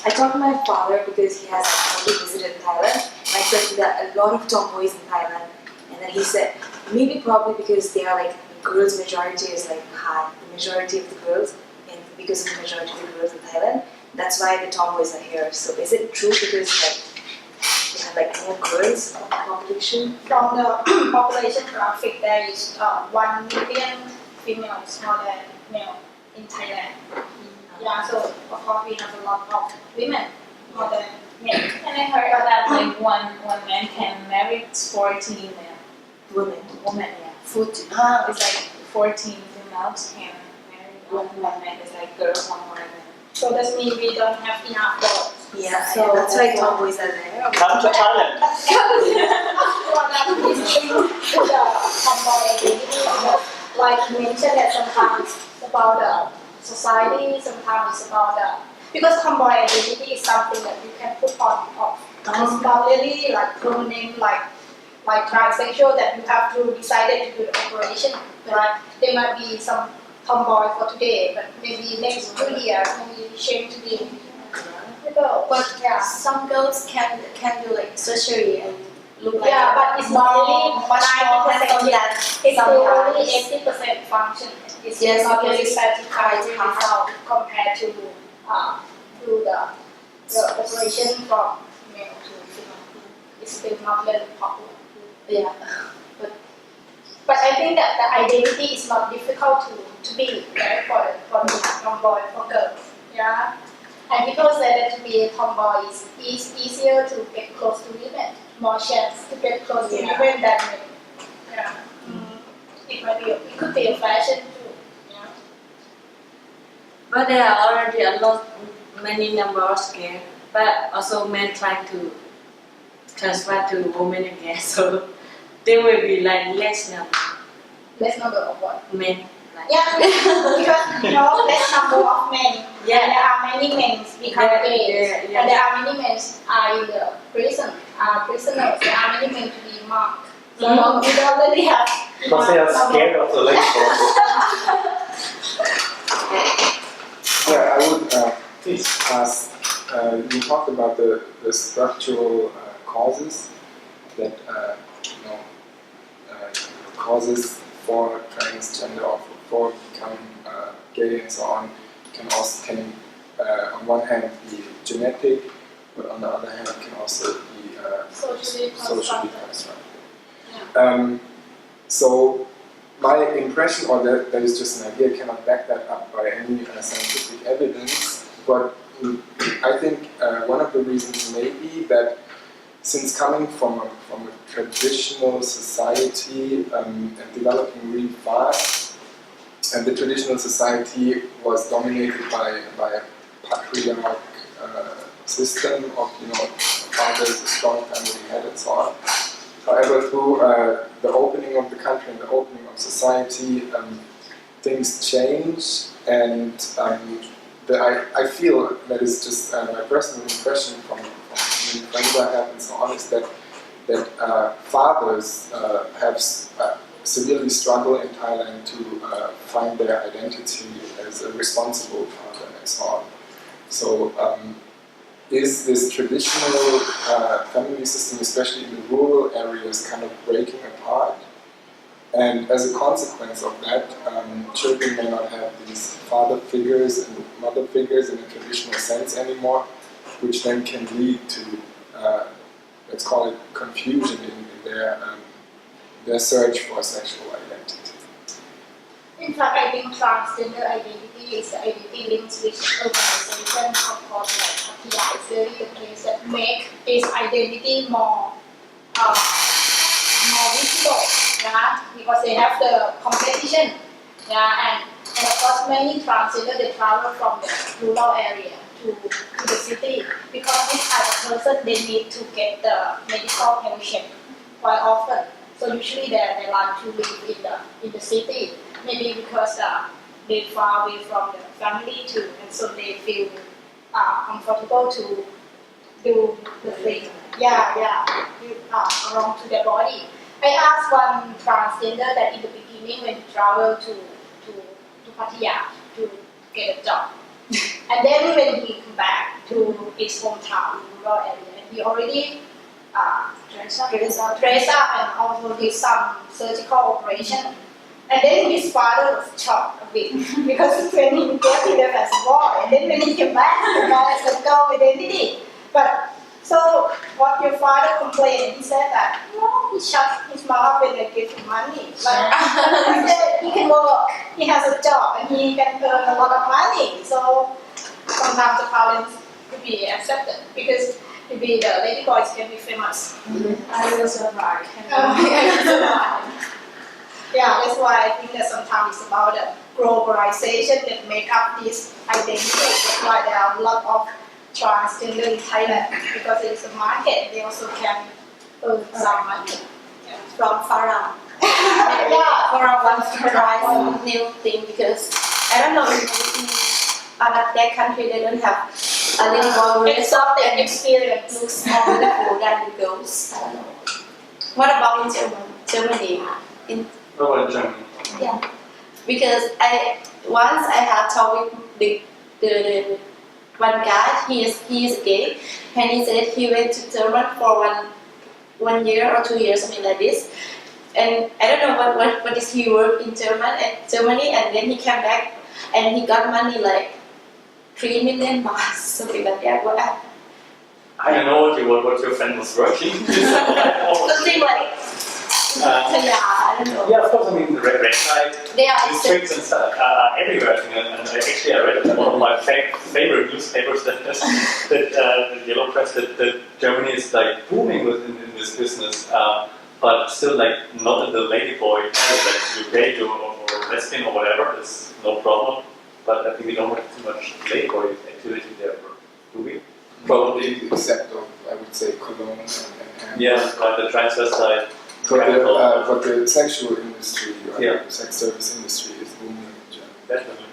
S2: I talked to my father because he has already visited Thailand, and I said there are a lot of tomboys in Thailand, and then he said maybe probably because they are like girls' majority is like high, the majority of the girls, and because of the majority of the girls in Thailand, that's why the tomboys are here. So is it true because like you have like more girls in the population?
S5: From the population graphic, there is 1 million females more than male in Thailand. Yeah, so of course we have a lot of women more than men.
S7: And I heard that like one man can marry 14
S2: Women.
S7: women. Yeah.
S2: Food.
S7: It's like 14 females can marry one man. It's like girls are more than.
S5: So that means we don't have enough girls.
S2: Yeah,
S5: So
S2: that's why tomboys are there.
S1: Come to Thailand.
S5: Well, that is linked to the tomboy identity. Like you mentioned that sometimes it's about the society, sometimes it's about the because tomboy identity is something that you can put on off. It's not really like permanent, like transsexual that you have to decide to do the operation. Right? There might be some tomboy for today, but maybe next 2 years maybe change to be girl.
S9: But
S5: Yeah.
S9: some girls can do like surgery and look like
S5: Yeah, but it's not really
S9: much more handsome
S5: 90%.
S9: than
S5: It's
S9: some
S5: only
S9: guys.
S5: 80% function. It's
S9: Yes,
S5: not
S9: because
S5: really
S9: it's
S5: satisfied
S9: quite hard.
S5: result compared to the operation from male to female. It's still not very popular.
S9: Yeah.
S5: But I think that the identity is not difficult to be, right, for the tomboy, for girls. Yeah. And people say that to be a tomboy is easier to get close to women, more chance to get close to women than men. Yeah. It could be a fashion too. Yeah.
S6: But there are already a lot, many number of scale. But also men trying to transfer to women again, so there will be like less number
S5: Less number of what?
S6: men. Like,
S5: Yeah, because less number of men.
S6: Yeah.
S5: And there are many men become
S6: Yeah,
S5: gays.
S6: yeah.
S5: And there are many men are in the prison, prisoners. There are many men to be marked. So we don't really have
S1: Because they are scared of the labor.
S4: Yeah, I would please ask, you talked about the structural causes that causes for transgender or for becoming gay and so on can on one hand be genetic, but on the other hand can also be
S5: socially
S4: socially
S5: constructed.
S4: constructed. So my impression, or that is just an idea, cannot back that up by any scientific evidence, but I think one of the reasons may be that since coming from a traditional society and developing really fast, and the traditional society was dominated by a patriarch system of fathers, a strong family head, and so on. However, through the opening of the country and the opening of society, things change, and I feel that is just my personal impression from many friends I have and so on, is that fathers have severely struggled in Thailand to find their identity as a responsible father and so on. So is this traditional family system, especially in the rural areas, kind of breaking apart? And as a consequence of that, children may not have these father figures and mother figures in a traditional sense anymore, which then can lead to, let's call it confusion in their search for sexual identity.
S5: In fact, I think transgender identity is the identity links with urbanization. Of course, like Pattaya is really the place that make this identity more visible, yeah, because they have the competition, yeah, and of course many transgender they travel from the rural area to the city because this type of person they need to get the medical health check quite often. So usually they like to live in the city, maybe because they far away from the family too, and so they feel comfortable to do the thing. Around to their body. I asked one transgender that in the beginning when he traveled to Pattaya to get a job, and then when he come back to his hometown, rural area, and he already dressed up and also did some surgical operation. And then his father was shocked a bit because when he got there as a boy, and then when he came back as a girl identity. But so what your father complained, he said that no, he shut his mouth when they give him money. But he said he can work, he has a job, and he can earn a lot of money. So sometimes the parents could be accepted because maybe the lady boys can be famous.
S3: I will survive.
S5: Yeah, that's why I think that sometimes it's about the globalization that make up this identity. That's why there are a lot of transgender in Thailand because it's a market. They also can earn some money.
S9: From Farah.
S5: Yeah.
S9: Farah wants to try some new thing because I don't know if in other country they don't have a little more
S5: Exotic experience.
S9: looks more beautiful than the girls. I don't know. What about in Germany?
S1: No, in Germany.
S9: Yeah, because I have talked with the one guy. He is gay, and he said he went to Germany for one year or 2 years, something like this. And I don't know what is he work in Germany, and then he came back and he got money like 3 million baht, something like that.
S1: I don't know what your friend was working.
S9: Something like. I don't know.
S1: Yeah, of course. I mean, the red light
S9: They are
S1: districts and stuff are everywhere. I think, and actually, I read one of my favorite newspapers that the yellow press that Germany is like booming in this business, but still like not in the ladyboy like you're gay or lesbian or whatever. It's no problem. But I think we don't have too much ladyboy activity there, do we? Probably.
S4: Except of, I would say, Cologne and
S1: Yeah, like the transvestite.
S4: But the sexual industry, or
S1: Yeah.
S4: the sex service industry is booming in Germany.
S1: Definitely.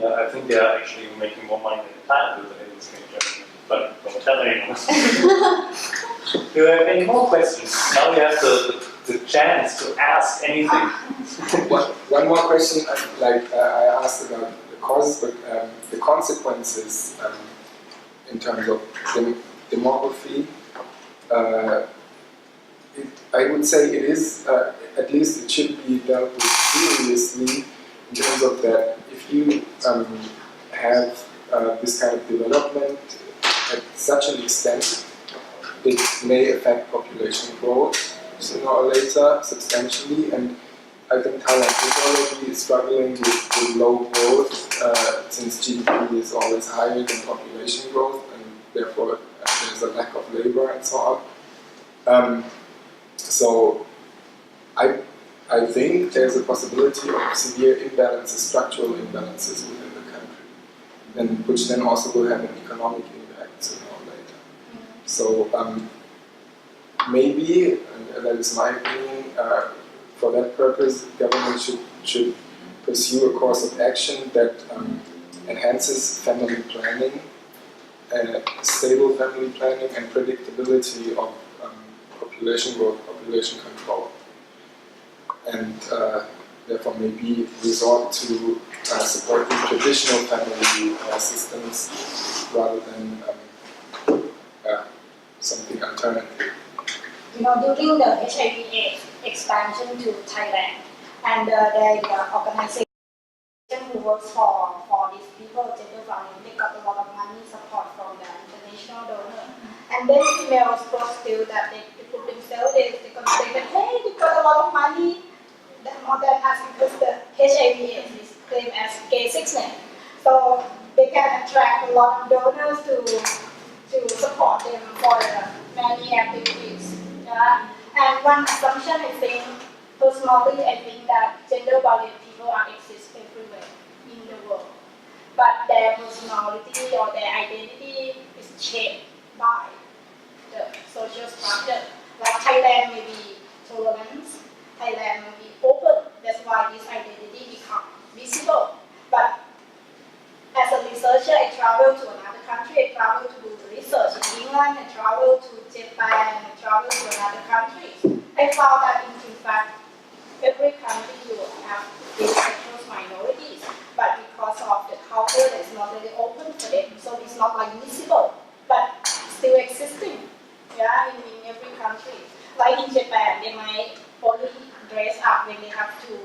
S1: Yeah, I think they are actually making more money than Thailand with the industry in Germany. But don't tell anyone. Do you have any more questions? Now you have the chance to ask anything.
S4: One more question, I asked about the causes, but the consequences in terms of demography. I would say it is, at least it should be dealt with seriously in terms of that if you have this kind of development at such an extent, it may affect population growth sooner or later substantially, and I think Thailand is already struggling with low growth since GDP is always higher than population growth, and therefore there's a lack of labor and so on. So I think there's a possibility of severe imbalances, structural imbalances within the country, and which then also will have an economic impact sooner or later. So maybe, and that is my opinion, for that purpose, government should pursue a course of action that enhances family planning, stable family planning, and predictability of population growth, population control, and therefore maybe resort to supporting traditional family systems rather than something alternative.
S5: During the HIV/AIDS expansion to Thailand, and there is an organization who works for these people, gender violence, they got a lot of money support from the international donor. And then females prostitute that they put themselves, they consider that, hey, they got a lot of money, more than us because the HIV/AIDS is claimed as gay sickness. So they can attract a lot of donors to support them for the many activities. Yeah? And one assumption I think, personally, I think that gender violent people exist everywhere in the world. but their personality or their identity is shaped by the social structure. Like Thailand may be tolerance, Thailand may be open. That's why this identity becomes visible. But as a researcher, I travel to another country, I travel to do the research in England, I travel to Japan, I travel to another country. I found that in fact, every country will have these sexual minorities, but because of the culture that is not really open for them, so it's not like visible, but still existing, yeah, in every country. Like in Japan, they might only dress up when they have to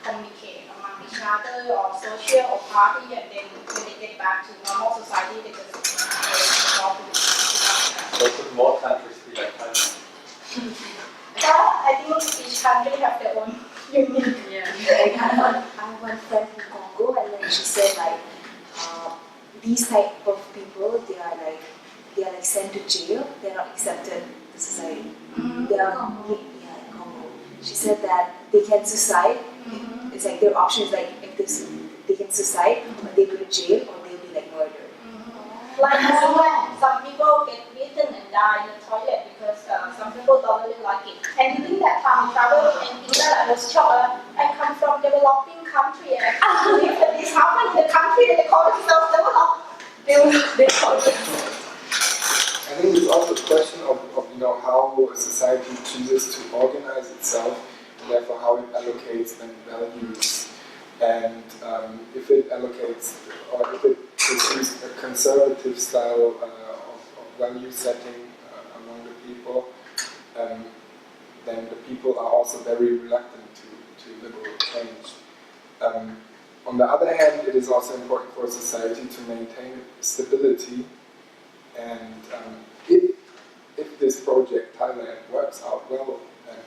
S5: communicate among each other or social or party, and then when they get back to normal society, they just go to
S1: So could more countries be like Thailand?
S5: I think each country have their own unique.
S6: Yeah.
S2: Like I have one friend from Congo, and then she said like these type of people, they are like sent to jail. They're not accepted in the society. They are in Congo. She said that they can suicide. It's like their option is like if they can suicide, or they go to jail, or they'll be like murdered.
S5: Like in England, some people get beaten and die in the toilet because some people don't really like it. And during that time, I traveled in England, I was shocked. I come from developing country, and I can't believe that this happened in the country that they call themselves developed. They call themselves.
S4: I think it's also a question of how a society chooses to organize itself, and therefore how it allocates and values, and if it allocates or if it pursues a conservative style of value setting among the people, then the people are also very reluctant to liberal change. On the other hand, it is also important for society to maintain stability, and if this project Thailand works out well and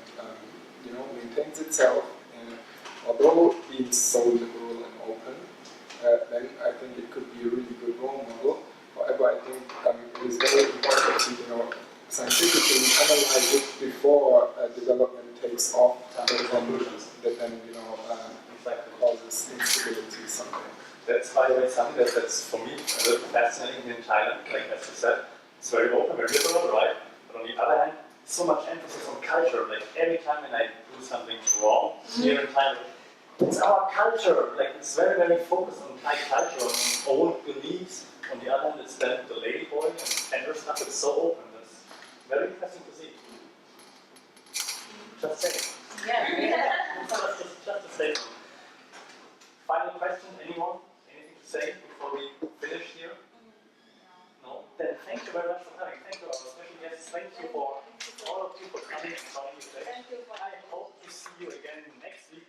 S4: maintains itself, although being so liberal and open, then I think it could be a really good role model. However, I think it is very important to scientifically analyze it before development takes off, that then causes instability something.
S1: That's, by the way, something that's for me fascinating in Thailand. Like as you said, it's very open, very liberal, right? But on the other hand, so much emphasis on culture. Like every time when I do something wrong here in Thailand, it's our culture. Like it's very, very focused on Thai culture, on own beliefs. On the other hand, it's then the ladyboy and gender stuff. It's so open. That's very interesting to see. Just saying.
S7: Yeah.
S1: Just a statement. Final question, anyone? Anything to say before we finish here? No? Then thank you very much for coming. Thank you, our special guests. Thank you for all of you for coming and joining today. I hope to see you again next week.